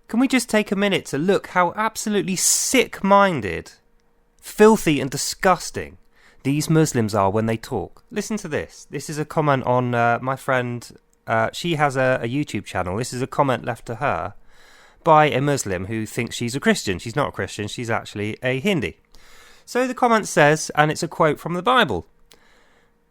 Can we just take a minute to look how absolutely sick-minded, filthy and disgusting these Muslims are when they talk? Listen to this. This is a comment on my friend. She has a YouTube channel. This is a comment left to her by a Muslim who thinks she's a Christian. She's not a Christian. She's actually a Hindi. So the comment says, and it's a quote from the Bible,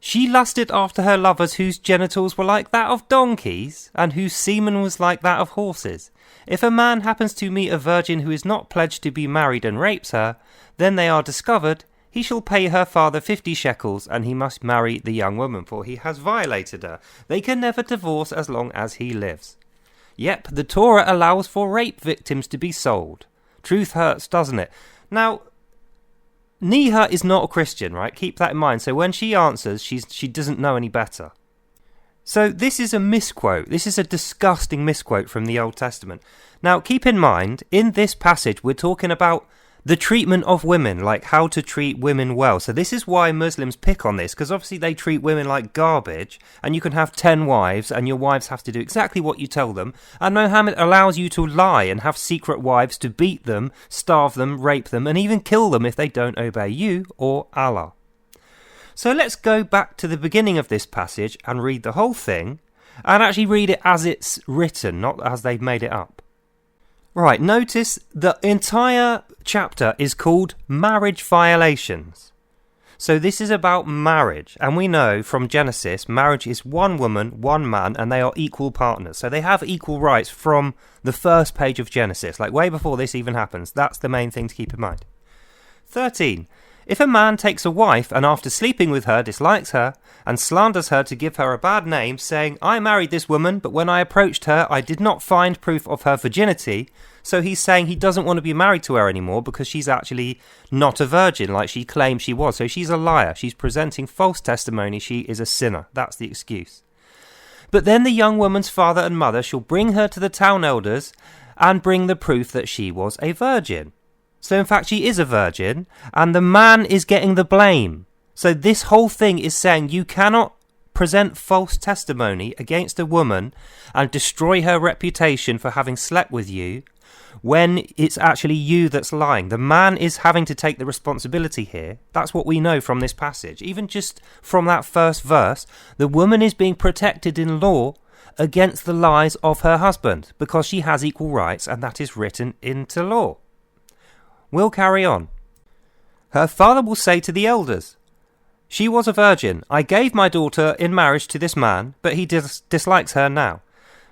"She lusted after her lovers whose genitals were like that of donkeys and whose semen was like that of horses. If a man happens to meet a virgin who is not pledged to be married and rapes her, then they are discovered, he shall pay her father 50 shekels and he must marry the young woman, for he has violated her. They can never divorce as long as he lives." Yep, the Torah allows for rape victims to be sold. Truth hurts, doesn't it? Now, Neha is not a Christian, right? Keep that in mind. So when she answers, she doesn't know any better. So this is a misquote. This is a disgusting misquote from the Old Testament. Now, keep in mind, in this passage, we're talking about the treatment of women, like how to treat women well. So this is why Muslims pick on this, because obviously they treat women like garbage, and you can have 10 wives, and your wives have to do exactly what you tell them, and Muhammad allows you to lie and have secret wives to beat them, starve them, rape them, and even kill them if they don't obey you or Allah. So let's go back to the beginning of this passage and read the whole thing, and actually read it as it's written, not as they've made it up. Right, notice the entire chapter is called Marriage Violations. So this is about marriage, and we know from Genesis, marriage is one woman, one man, and they are equal partners. So they have equal rights from the first page of Genesis, like way before this even happens. That's the main thing to keep in mind. 13. If a man takes a wife and after sleeping with her dislikes her and slanders her to give her a bad name, saying, "I married this woman, but when I approached her I did not find proof of her virginity," so he's saying he doesn't want to be married to her anymore because she's actually not a virgin like she claims she was. So she's a liar. She's presenting false testimony. She is a sinner. That's the excuse. "But then the young woman's father and mother shall bring her to the town elders and bring the proof that she was a virgin." So in fact she is a virgin, and the man is getting the blame. So this whole thing is saying you cannot present false testimony against a woman and destroy her reputation for having slept with you when it's actually you that's lying. The man is having to take the responsibility here. That's what we know from this passage. Even just from that first verse, the woman is being protected in law against the lies of her husband because she has equal rights, and that is written into law. We'll carry on. Her father will say to the elders, "She was a virgin. I gave my daughter in marriage to this man, but he dislikes her now.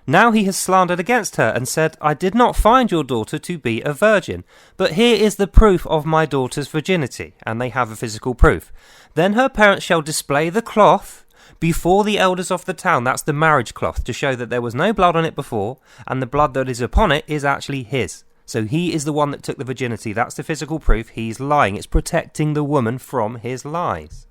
Now he has slandered against her and said, 'I did not find your daughter to be a virgin, but here is the proof of my daughter's virginity,' and they have a physical proof. Then her parents shall display the cloth before the elders of the town," that's the marriage cloth, to show that there was no blood on it before, and the blood that is upon it is actually his. So he is the one that took the virginity. That's the physical proof. He's lying. It's protecting the woman from his lies.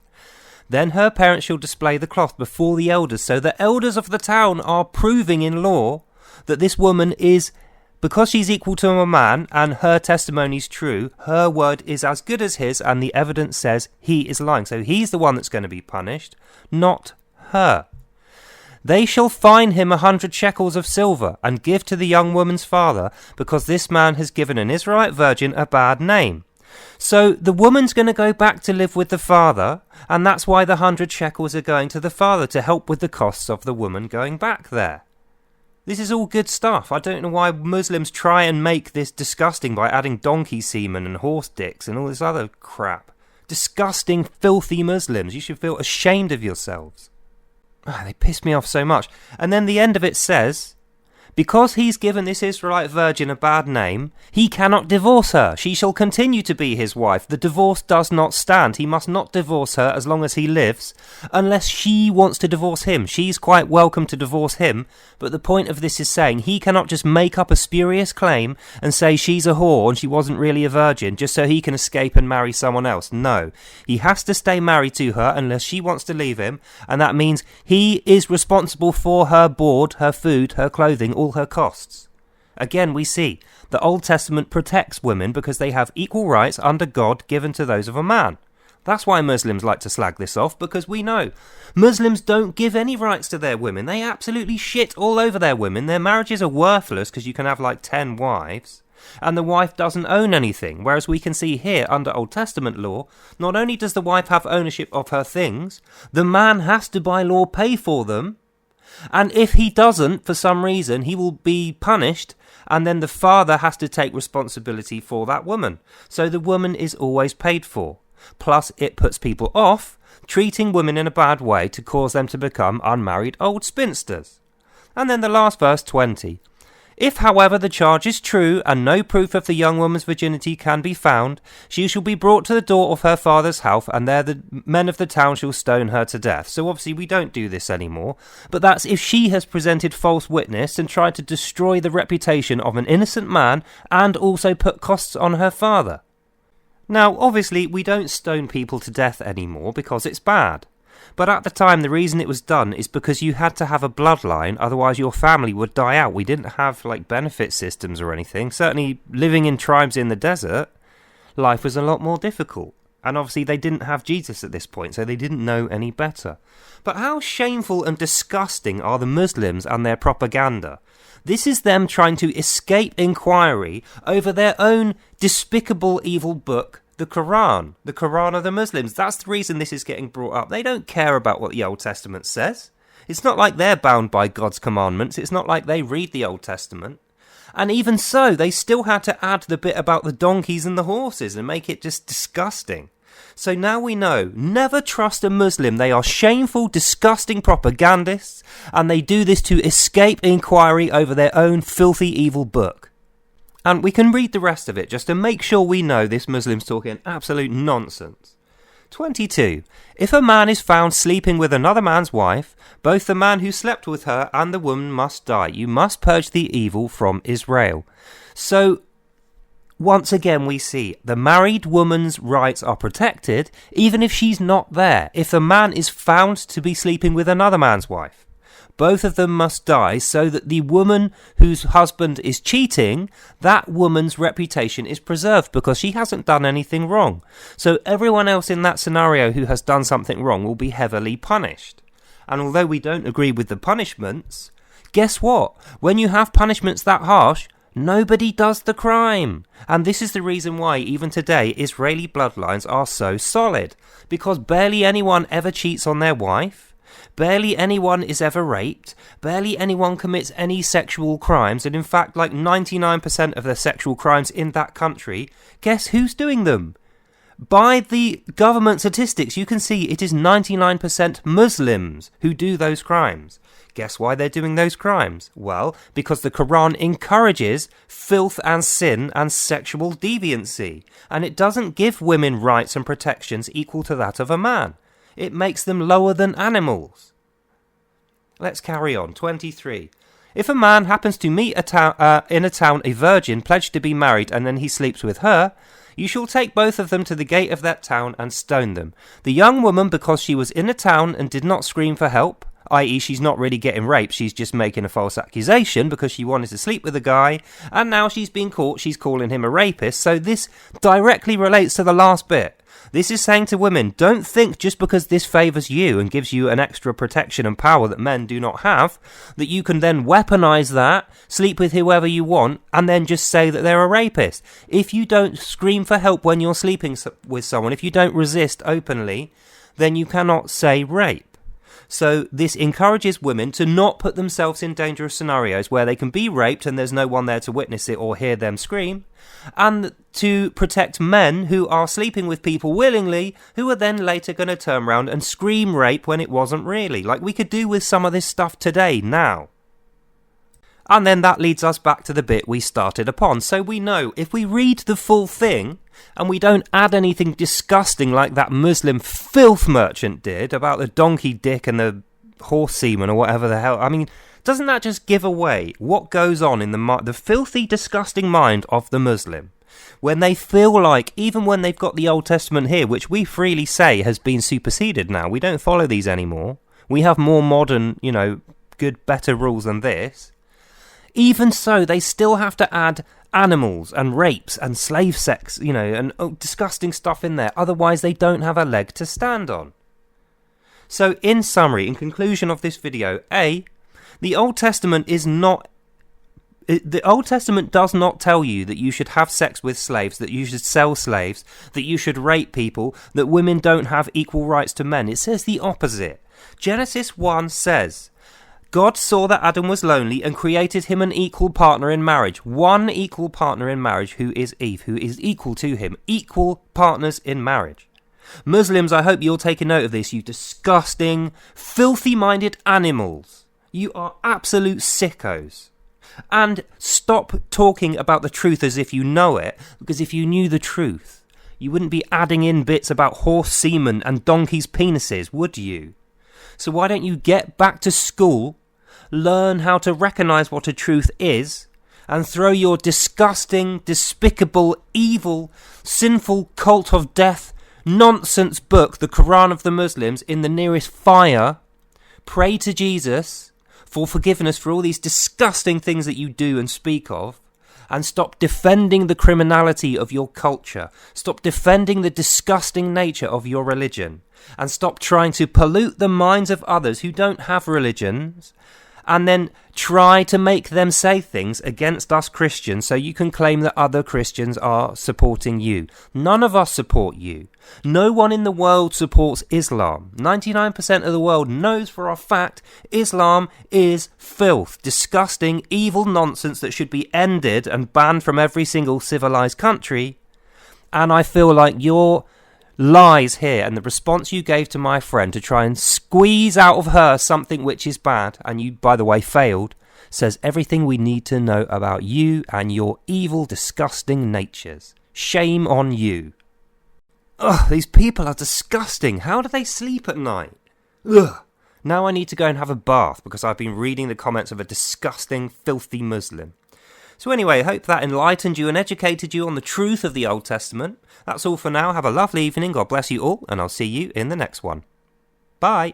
"Then her parents shall display the cloth before the elders." So the elders of the town are proving in law that this woman is, because she's equal to a man and her testimony is true, her word is as good as his, and the evidence says he is lying. So he's the one that's going to be punished, not her. "They shall fine him 100 shekels of silver and give to the young woman's father, because this man has given an Israelite virgin a bad name." So the woman's going to go back to live with the father, and that's why the 100 shekels are going to the father, to help with the costs of the woman going back there. This is all good stuff. I don't know why Muslims try and make this disgusting by adding donkey semen and horse dicks and all this other crap. Disgusting, filthy Muslims. You should feel ashamed of yourselves. They piss me off so much. And then the end of it says, "Because he's given this Israelite virgin a bad name, he cannot divorce her. She shall continue to be his wife. The divorce does not stand. He must not divorce her as long as he lives, unless she wants to divorce him. She's quite welcome to divorce him, but the point of this is saying he cannot just make up a spurious claim and say she's a whore and she wasn't really a virgin just so he can escape and marry someone else. No, he has to stay married to her unless she wants to leave him, and that means he is responsible for her board, her food, her clothing, all her costs." Again, we see the Old Testament protects women because they have equal rights under God given to those of a man. That's why Muslims like to slag this off, because we know Muslims don't give any rights to their women. They absolutely shit all over their women. Their marriages are worthless because you can have like 10 wives, and the wife doesn't own anything. Whereas we can see here under Old Testament law, not only does the wife have ownership of her things, the man has to by law pay for them. And if he doesn't, for some reason, he will be punished, and then the father has to take responsibility for that woman. So the woman is always paid for. Plus, it puts people off treating women in a bad way to cause them to become unmarried old spinsters. And then the last verse, 20. If, however, the charge is true, and no proof of the young woman's virginity can be found, she shall be brought to the door of her father's house, and there the men of the town shall stone her to death. So obviously we don't do this anymore, but that's if she has presented false witness and tried to destroy the reputation of an innocent man, and also put costs on her father. Now, obviously, we don't stone people to death anymore because it's bad. But at the time, the reason it was done is because you had to have a bloodline, otherwise your family would die out. We didn't have, like, benefit systems or anything. Certainly, living in tribes in the desert, life was a lot more difficult. And obviously, they didn't have Jesus at this point, so they didn't know any better. But how shameful and disgusting are the Muslims and their propaganda? This is them trying to escape inquiry over their own despicable evil book, the Quran of the Muslims. That's the reason this is getting brought up. They don't care about what the Old Testament says. It's not like they're bound by God's commandments. It's not like they read the Old Testament. And even so, they still had to add the bit about the donkeys and the horses and make it just disgusting. So now we know, never trust a Muslim. They are shameful, disgusting propagandists, and they do this to escape inquiry over their own filthy, evil book. And we can read the rest of it just to make sure we know this Muslim's talking absolute nonsense. 22. If a man is found sleeping with another man's wife, both the man who slept with her and the woman must die. You must purge the evil from Israel. So, once again we see the married woman's rights are protected even if she's not there. If the man is found to be sleeping with another man's wife, both of them must die so that the woman whose husband is cheating, that woman's reputation is preserved because she hasn't done anything wrong. So everyone else in that scenario who has done something wrong will be heavily punished. And although we don't agree with the punishments, guess what? When you have punishments that harsh, nobody does the crime. And this is the reason why, even today, Israeli bloodlines are so solid. Because barely anyone ever cheats on their wife. Barely anyone is ever raped. Barely anyone commits any sexual crimes. And in fact, like 99% of the sexual crimes in that country, guess who's doing them? By the government statistics, you can see it is 99% Muslims who do those crimes. Guess why they're doing those crimes? Well, because the Quran encourages filth and sin and sexual deviancy, and it doesn't give women rights and protections equal to that of a man. It makes them lower than animals. Let's carry on. 23. If a man happens to meet in a town a virgin pledged to be married and then he sleeps with her, you shall take both of them to the gate of that town and stone them. The young woman, because she was in a town and did not scream for help, i.e. she's not really getting raped, she's just making a false accusation because she wanted to sleep with a guy, and now she's been caught, she's calling him a rapist. So this directly relates to the last bit. This is saying to women, don't think just because this favours you and gives you an extra protection and power that men do not have, that you can then weaponise that, sleep with whoever you want, and then just say that they're a rapist. If you don't scream for help when you're sleeping with someone, if you don't resist openly, then you cannot say rape. So this encourages women to not put themselves in dangerous scenarios where they can be raped and there's no one there to witness it or hear them scream, and to protect men who are sleeping with people willingly who are then later going to turn around and scream rape when it wasn't really, like we could do with some of this stuff today, now. And then that leads us back to the bit we started upon. So we know if we read the full thing and we don't add anything disgusting like that Muslim filth merchant did about the donkey dick and the horse semen or whatever the hell. I mean, doesn't that just give away what goes on in the filthy, disgusting mind of the Muslim? When they feel like, even when they've got the Old Testament here, which we freely say has been superseded now, we don't follow these anymore. We have more modern, good, better rules than this. Even so, they still have to add animals and rapes and slave sex, and disgusting stuff in there. Otherwise, they don't have a leg to stand on. So, in summary, in conclusion of this video, the Old Testament the Old Testament does not tell you that you should have sex with slaves, that you should sell slaves, that you should rape people, that women don't have equal rights to men. It says the opposite. Genesis 1 says, God saw that Adam was lonely and created him an equal partner in marriage. One equal partner in marriage, who is Eve, who is equal to him. Equal partners in marriage. Muslims, I hope you'll take a note of this, you disgusting, filthy-minded animals. You are absolute sickos. And stop talking about the truth as if you know it, because if you knew the truth, you wouldn't be adding in bits about horse semen and donkeys' penises, would you? So why don't you get back to school, learn how to recognise what a truth is, and throw your disgusting, despicable, evil, sinful cult of death nonsense book, the Quran of the Muslims, in the nearest fire, pray to Jesus for forgiveness for all these disgusting things that you do and speak of, and stop defending the criminality of your culture. Stop defending the disgusting nature of your religion, and stop trying to pollute the minds of others who don't have religions, and then try to make them say things against us Christians so you can claim that other Christians are supporting you. None of us support you. No one in the world supports Islam. 99% of the world knows for a fact Islam is filth, disgusting, evil nonsense that should be ended and banned from every single civilized country. And I feel like your lies here and the response you gave to my friend to try and squeeze out of her something which is bad, and you, by the way, failed, says everything we need to know about you and your evil, disgusting natures. Shame on you. Ugh, these people are disgusting. How do they sleep at night? Ugh. Now I need to go and have a bath because I've been reading the comments of a disgusting, filthy Muslim. So anyway, I hope that enlightened you and educated you on the truth of the Old Testament. That's all for now. Have a lovely evening. God bless you all, and I'll see you in the next one. Bye.